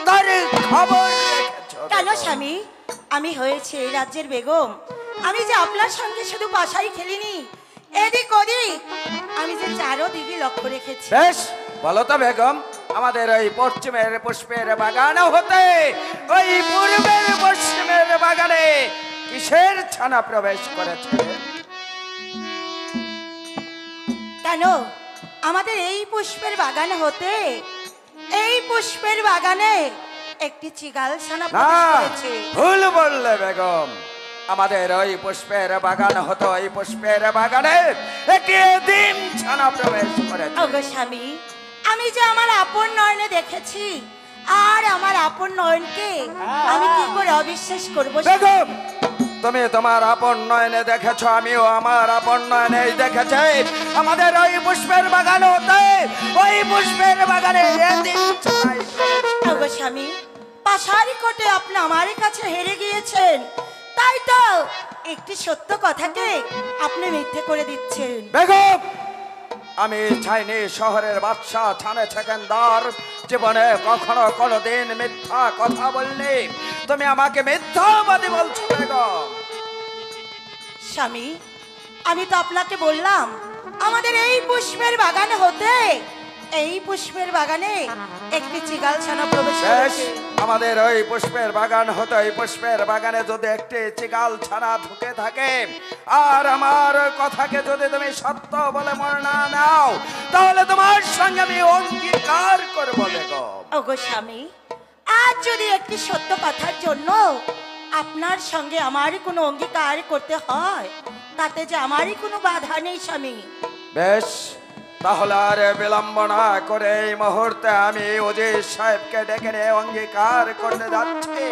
তার খবর রেখেছো? কেন স্বামী, আমি হয়েছে এই রাজ্যের বেগম, আমি যে আপনার সঙ্গে শুধু পাশাই খেলিনি, এদিক ওদিক আমি যে চারোদিকে লক্ষ্য রেখেছি। বেশ, বলো তো বেগম, আমাদের ওই পশ্চিমের পুষ্পের বাগান হতে ওই পূর্বের পশ্চিমের বাগানে কিসের ছানা প্রবেশ করেছে? কেন আমাদের এই পুষ্পের বাগান হতে এই পুষ্পের বাগানে একটি চিগাল ছানা না, প্রবেশ করেছে। ভুল বললে বেগম। আমাদের ওই পুষ্পের বাগান হতো ওই পুষ্পের বাগানে একটি ডিম ছানা প্রবেশ করেছে। ওগো স্বামী, আমি যে আমার আপন নয়নে দেখেছি, আর আমার আপন নয়নকে আমি কি করে অবিশ্বাস করবো? বেগম, তুমি তোমার আপন নয়নে দেখেছ, আমিও আমার আপন নয়নে দেখেছি। আমাদের ওই পুষ্পের বাগান হতে ওই পুষ্পের বাগানে ডিম ছানাই প্রবেশ। ওগো স্বামী, পাশারি কোটে আপনি আমার কাছে হেরে গিয়েছেন, তাই তো একটি সত্য কথাকে আপনি মিথ্যে করে দিচ্ছেন। বেগম, আমি চাইনি শহরের বাদশা থানে সেকেন্দার জীবনে কখনো কোনোদিন মিথ্যা কথা বললি। তুমি আমাকে মিথ্যাবাদী বলছো বেগম। স্বামী, আমি তো আপনাকে বললাম আমাদের এই পুষ্পের বাগান হতে এই পুষ্পের বাগানে একটি চিগাল ছানা প্রবেশ বেশ, করেছে। আমাদের ওই পুষ্পের বাগান হতো, এই পুষ্পের বাগানে যদি একটি চিগাল ছানা ঢুকে থাকে আর আমার কথাকে যদি তুমি সত্য বলে মনে না নাও, তাহলে তোমার সঙ্গে আমি অঙ্গীকার করবো বেগম। ওগো স্বামী, আজ যদি একটি সত্য কথার জন্য আপনার সঙ্গে আমারই কোনো অঙ্গীকার করতে হয়, তাতে যে আমারই কোনো বাধা নেই স্বামী। বেশ, তাহলে আর বিলম্ব না করে এই মুহূর্তে আমি ওজির সাহেবকে ডেকে নিয়ে অঙ্গীকার করতে যাচ্ছি।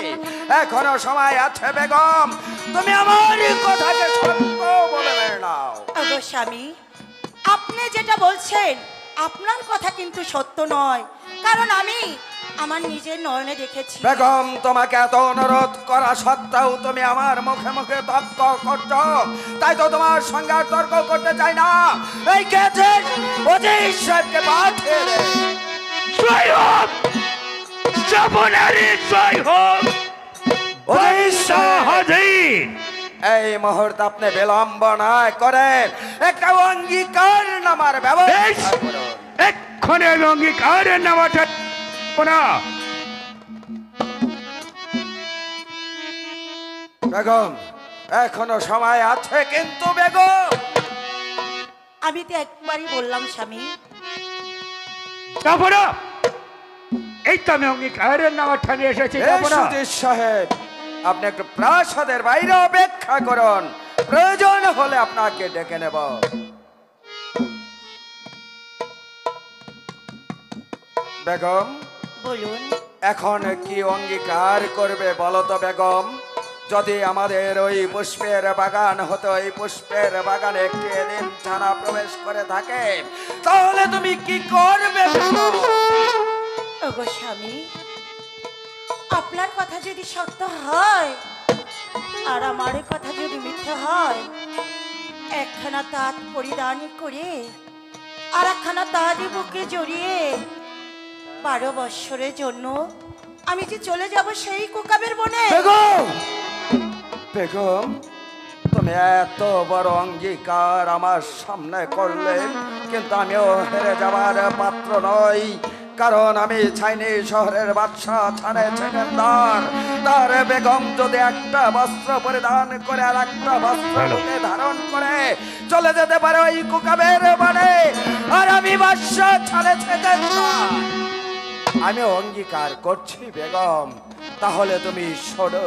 এখনো সময় আছে বেগম, তুমি আমার কথাকে সত্য বলে মেনে নাও। ওগো স্বামী, আপনি যেটা বলছেন আপনার কথা কিন্তু সত্য নয়, কারণ আমি আমার নিজের নয়নে দেখেছি। বেগম, তোমাকে এত অনুরোধ করা সত্ত্বেও তুমি আমার মুখে মুখে তর্ক করছো, তাই তো তোমার সঙ্গে আর তর্ক করতে চাই না। এই গেছে ওজির সাহেবকে পাঠিয়ে দে। জয় হোক জবনারী, জয় হোক ওজির সাহেব, হাজির। এই মুহূর্তে আপনি বিলম্ব না করে একটা অঙ্গীকার নামার ব্যবস্থা করুন। এক্ষণে আমি অঙ্গীকারের নামাটা না। বেগম, এখনো সময় আছে কিন্তু বেগম। আমি তো একবারই বললাম স্বামী। যাবো না, এই তো আমি অঙ্গীকারের নামাটা নিয়ে এসেছি। যাবো না। ওজির সাহেব, আপনি একটু প্রাসাদের বাইরে অপেক্ষা করুন, প্রয়োজন হলে আপনাকে ডেকে নেব। বেগম, বলুন। এখন কি অঙ্গীকার করবে বলো তো বেগম? যদি আমাদের ওই পুষ্পের বাগান হতো, এই পুষ্পের বাগানে একটি দিন ছানা প্রবেশ করে থাকে, তাহলে তুমি কি করবে বেগম? ওগো স্বামী, আপনার কথা যদি সত্য হয় আর আমার কথা যদি মিথ্যা হয়, একখানা তাঁত পরিধান করে আর একখানা তাঁতই বুকে জড়িয়ে 12 বৎসরের জন্য আমি যে চলে যাব সেই কোকাবের বনে। বেগম, বেগম, তুমি এত বড় অঙ্গীকার আমার সামনে করলে, কিন্তু আমিও হেরে যাবার পাত্র নই, কারণ আমি চাইনি শহরের বাদশা ছানে ছেকেন্দার তার বেগম যদি একটা বস্ত্র পরিধান করে আর একটা বস্ত্র বুকে ধারণ করে চলে যেতে পারে ওই কোকাবের বনে, আর আমি বাদশা ছানে ছেকেন্দার। আমি অঙ্গীকার করছি বেগম, তাহলে তুমি শোনো।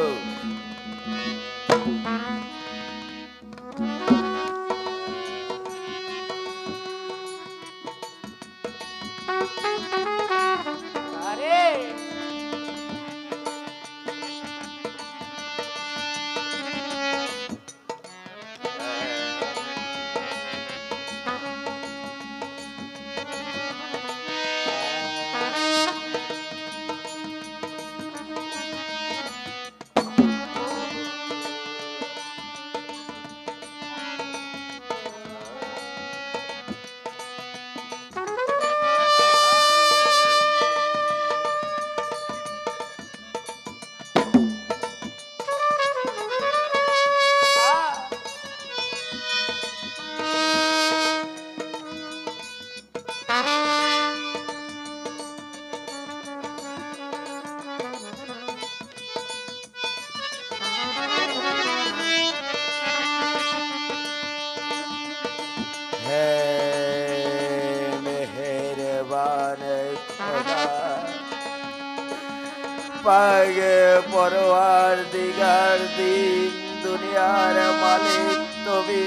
পাগে পরওয়ার দিগার দিন দুনিয়ার মালিক তুমি,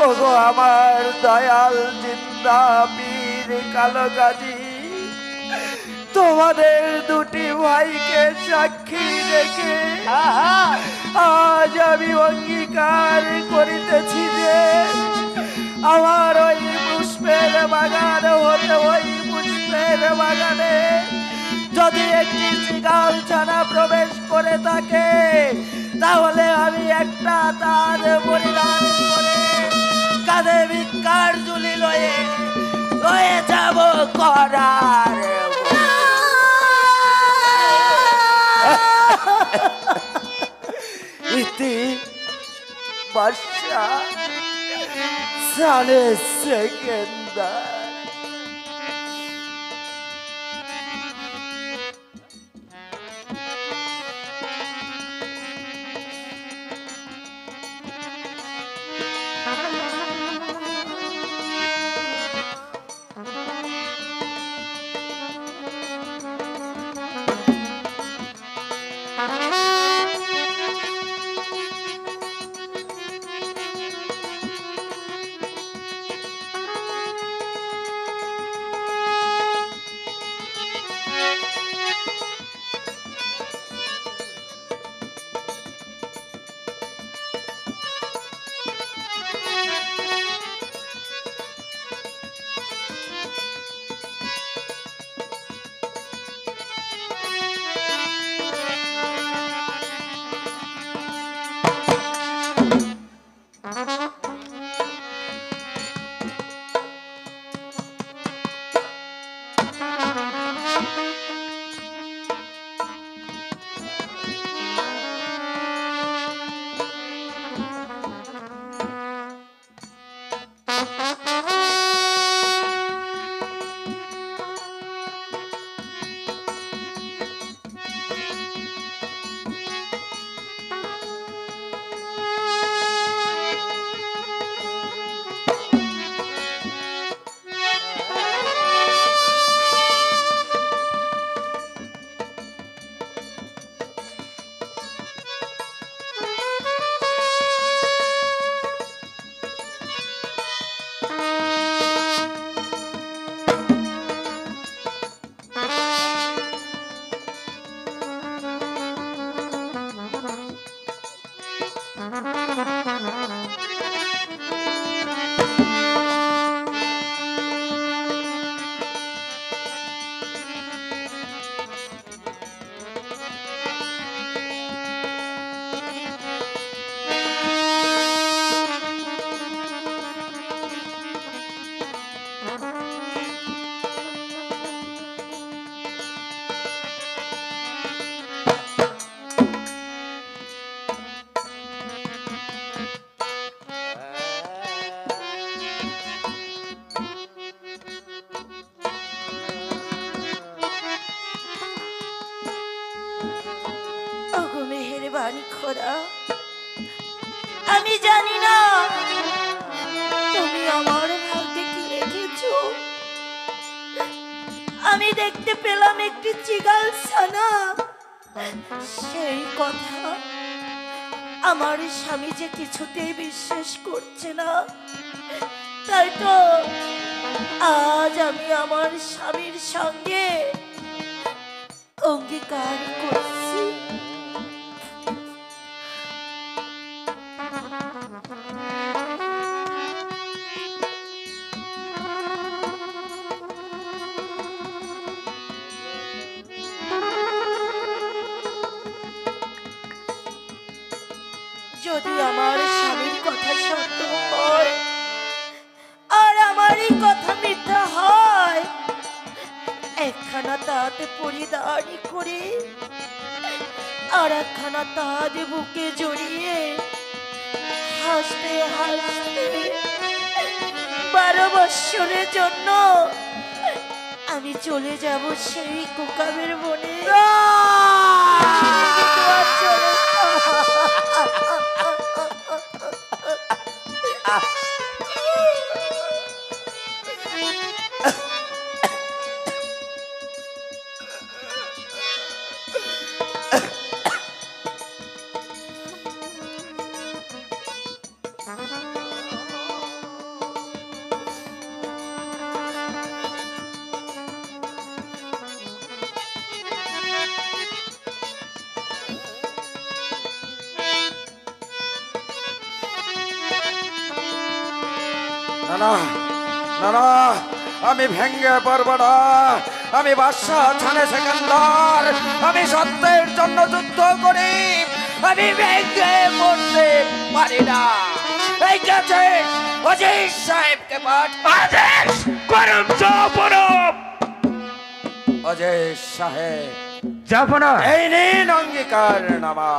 ওগো আমার দয়াল জিন্দা পীর কালো গাজী, তোমাদের দুটি ভাইকে সাক্ষী রেখে আজ আমি অঙ্গীকার করিতেছি যে আমার ওই পুষ্পের বাগান হতে, ওই পুষ্পের বাগানে যদি একটি চিগাল ছানা প্রবেশ করে থাকে, তাহলে আমি একটা তার পরিধান করে কাঁধে ভিক্ষার ঝুলি লয়ে যাব করার। ইতি বাদশা সালে সেকেন্দার। একটি চিগাল ছানা, সেই কথা আমার স্বামী যে কিছুতেই বিশ্বাস করছে না। তাই তো আজ আমি আমার স্বামীর সঙ্গে অঙ্গীকার করছি। যদি আমার স্বামীর কথা সত্য হয় আর আমার এই কথা মিথ্যা হয়, একখানা তাঁত পরিধান করে আর একখানা তাঁত বুকে জড়িয়ে হাসতে হাসতে 12 বৎসরের জন্য আমি চলে যাব সেই কোকাবের বনে। না না না, আমি ভেঙ্গে পড়ব না। আমি বাদশা ছানে সেকেন্দার, আমি সত্যের জন্য যুদ্ধ করি, আমি ভেঙ্গে পড়তে পারি না। এই কাছে অজিত সাহেবকে পাঠ আদেশ করুন। অজিত সাহেব জাফনা, এই নিন অঙ্গীকার নামা।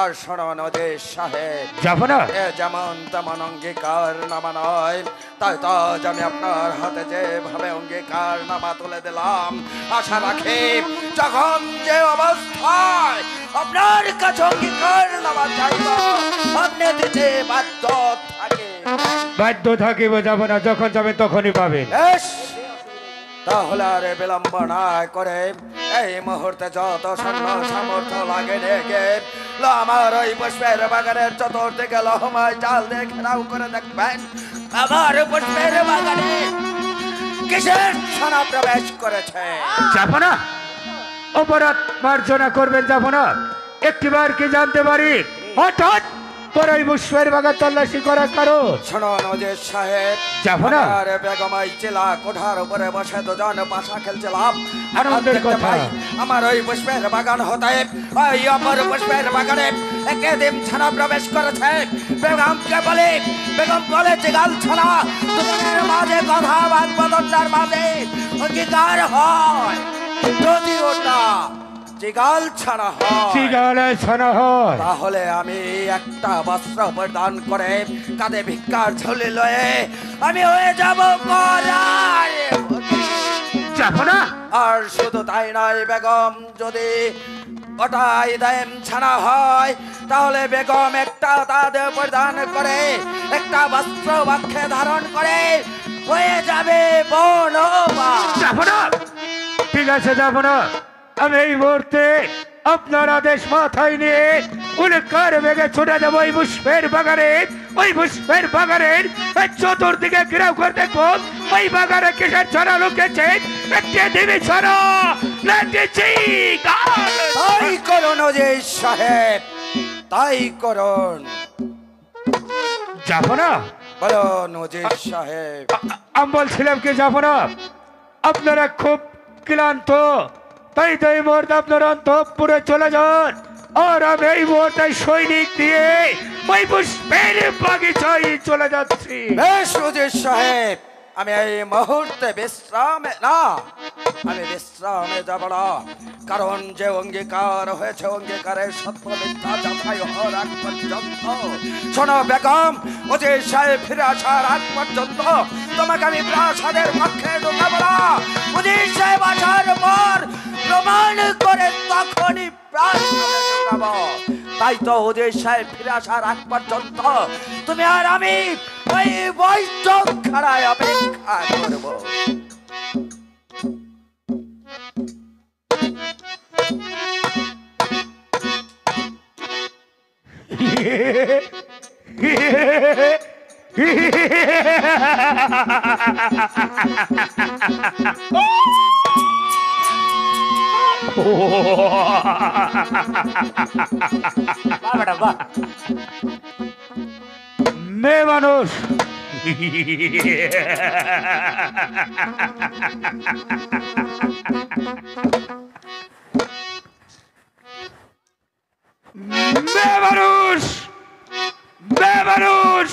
আর শোনো অজিত সাহেব, জাফনা, এ যেমন তেমন অঙ্গীকার নামা নয়। তাই তো আজ আমি আপনার হাতে যেভাবে অঙ্গীকার নামা তুলে দিলাম, আশা রাখি যখন যে অবস্থায় আপনার কাছে অঙ্গীকার নামা চাইব আপনি দিতে বাধ্য থাকিব জাফনা, যখন যাবে তখনই পাবেন। বেশ, তাহলে আর বিলম্ব না করে এই মুহূর্তে যত সৈন্য সামর্থ্য লাগে ডেকে আমার ওই পুষ্পের বাগানের চতুর্দিকে লহময় চাল দিয়ে ঘেরাও করে দেখবেন আমার পুষ্পের বাগানে কিসের ছানা প্রবেশ করেছে। জাফনা, অপরাধ মার্জনা করবেন জাফনা। একটিবার কি জানতে পারি হঠাৎ তোর ওই পুষ্পের বাগান তল্লাশি করার কারণ? শোনো নজির সাহেব, জাফনা, আর বেগমাই চিলা কোঠার উপরে বসে দুজন পাশা খেলছিলাম। আনন্দের কথা, আমার ওই পুষ্পের বাগান হতে ওই অপর পুষ্পের বাগানে একে দিন ছানা প্রবেশ করেছে। বেগম বলে চিগাল ছানা দুজনের মাঝে কথা বাদ বদলার মাঝে অঙ্গীকার হয়। যদি ওটা চিগাল ছানা হয় তাহলে আমি একটা বস্ত্র প্রদান করে কাঁধে ভিক্ষার ঝুলি লয়ে আমি হয়ে যাব করার। আর শুধু তাই নয়, বেগম যদি ওটাই দায়েম ছানা হয় তাহলে বেগম একটা তাদের প্রদান করে একটা বস্ত্র বাক্যে ধারণ করে হয়ে যাবে বনবাস। ঠিক আছে জাফনা, আমি এই মুহূর্তে আপনার আদেশ মাথায় নিয়ে উল্কার বেগে ছুটে যাবো ওই পুষ্পের বাগানের চতুর্দিকে ঘিরাও করে দেখবো ওই বাগানে কিসের ছড়া লুকেছে। একটি দেবী ছড়া, তাই করুন অজয় সাহেব, তাই করুন। জাফনা, বলুন অজয় সাহেব। আমি বলছিলাম কি জাফনা, আপনারা খুব ক্লান্ত, তাই তো এই মুহূর্তে আপনার অন্তঃপুরে চলে যান। আর আমি এই মুহূর্তে সৈনিক দিয়ে ওই পুষ্পের বাগিচায় চলে যাচ্ছি। বেশ অজয় সাহেব, আমি এই মুহূর্তে বিশ্রামে যাব না, কারণ যে অঙ্গীকার হয়েছে অঙ্গীকারের সত্য মিথ্যা যাচাই হওয়ার আগ পর্যন্ত। শোনো বেগম, অজয় সাহেব ফিরে আসার আগ পর্যন্ত তোমাকে আমি প্রাসাদের পক্ষে ঢোকাবো না। অজয় সাহেব আসার পর প্রমাণ করে তখনই প্রাসাদে ঢোকাবো। তাই তো অজয় সাহেব ফিরে আসার আগ পর্যন্ত তুমি আর আমি ওই বৈঠক খাড়ায় অপেক্ষা করবো। মেয়ে মানুষ মেয়ে মানুষ মেয়ে মানুষ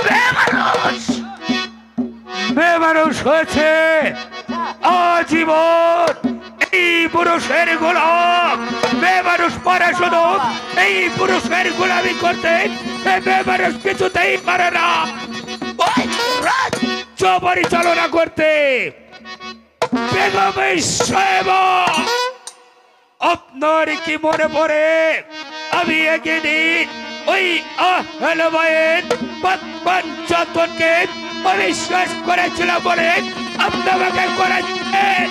মেয়ে মানুষ মেয়ে মানুষ হয়েছে আজীবন এই পুরুষের গোলাম। মেয়ে মানুষ পারে শুধু এই পুরুষের গোলামি করতে, মেয়ে মানুষ কিছুতেই পারে না রাজ্য পরিচালনা করতে। বেগমের সাহেবা, আপনার কি মনে পড়ে আমি একদিন ওই আহলবায়ের পঞ্চাতনকে অবিশ্বাস করেছিলাম বলে আপনাকে করেছেন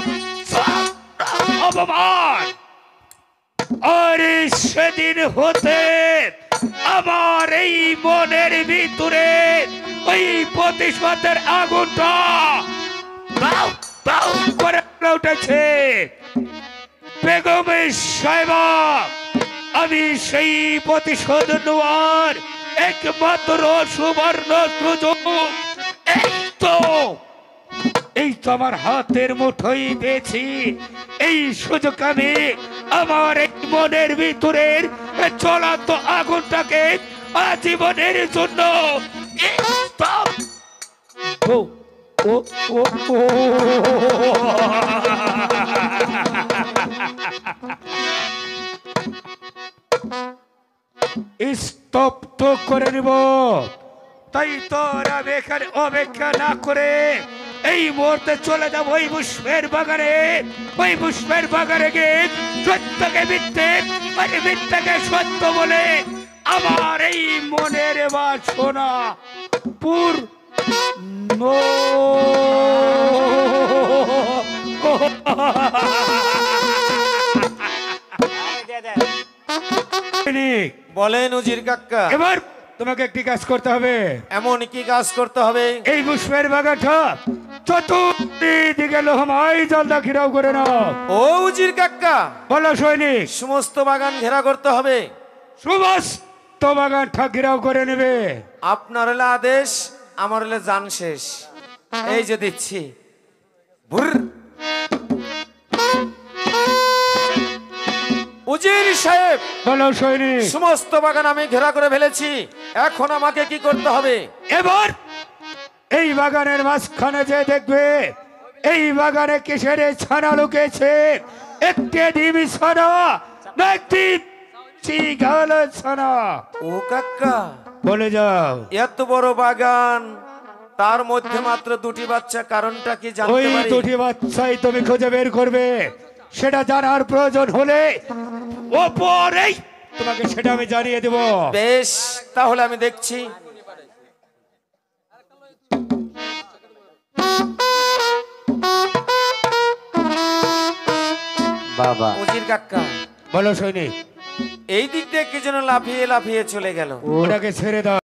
অপমান? আর সেদিন হতে আমার এই মনের ভিতরে ওই প্রতিশোধের আগুনটা দাউ দাউ করে উঠেছে। বেগমের সাহেবা, আমি সেই প্রতিশোধ নেওয়ার একমাত্র সুবর্ণ সুযোগ এই তো আমার হাতের মুঠোই পেয়েছি। এই সুযোগ আমি আমার এই মনের ভিতরের জ্বলন্ত আগুনটাকে আজীবনের জন্য ও ও ও ও স্তব্ধ করে নিব। তাই তোরা এখানে অপেক্ষা না করে এই মুহূর্তে চলে যাবো ওই পুষ্পের বাগানে। ওই পুষ্পের বাগানে গিয়ে সত্যকে মিথ্যে আর মিথ্যাকে সত্য বলে আমার এই মনের বাসনা পূর্ণ বলেন উজির কাকা। এবার তোমাকে একটি কাজ করতে হবে। এমন কি কাজ করতে হবে? এই পুষ্পের বাগানটা চতুর্দিকে লোহময় জলদা ঘেরাও করে নাও। ও উজির কাকা, বলো সৈনিক। সমস্ত বাগান ঘেরা করতে হবে। সমস্ত বাগানটা ঘেরাও করে নেবে। আপনার হলে আদেশ, আমার হলে জান শেষ। এই যে দিচ্ছি। উজির সাহেব, বলো সৈনিক। সমস্ত বাগান আমি ঘেরা করে ফেলেছি, এখন আমাকে কি করতে হবে? এবার এই বাগানের মাঝখানে যে দেখবে এই বাগানে কিসের ছানা লুকেছে। একটি ডিমি ছানা না একটি চিগাল ছানা? ও কাকা, বলে যাও। এত বড় বাগান, তার মধ্যে মাত্র দুটি বাচ্চা, কারণটা কি জানতে ওই পারি? দুটি বাচ্চাই তুমি খুঁজে বের করবে। সেটা জানার প্রয়োজন হলে ওপরেই তোমাকে সেটা আমি জানিয়ে দেব। বেশ, তাহলে আমি দেখছি। বাবা উজির কাকা, বলো সৈনিক। এই দিক দিয়ে কি যেন লাফিয়ে লাফিয়ে চলে গেল। ওটাকে ছেড়ে দাও।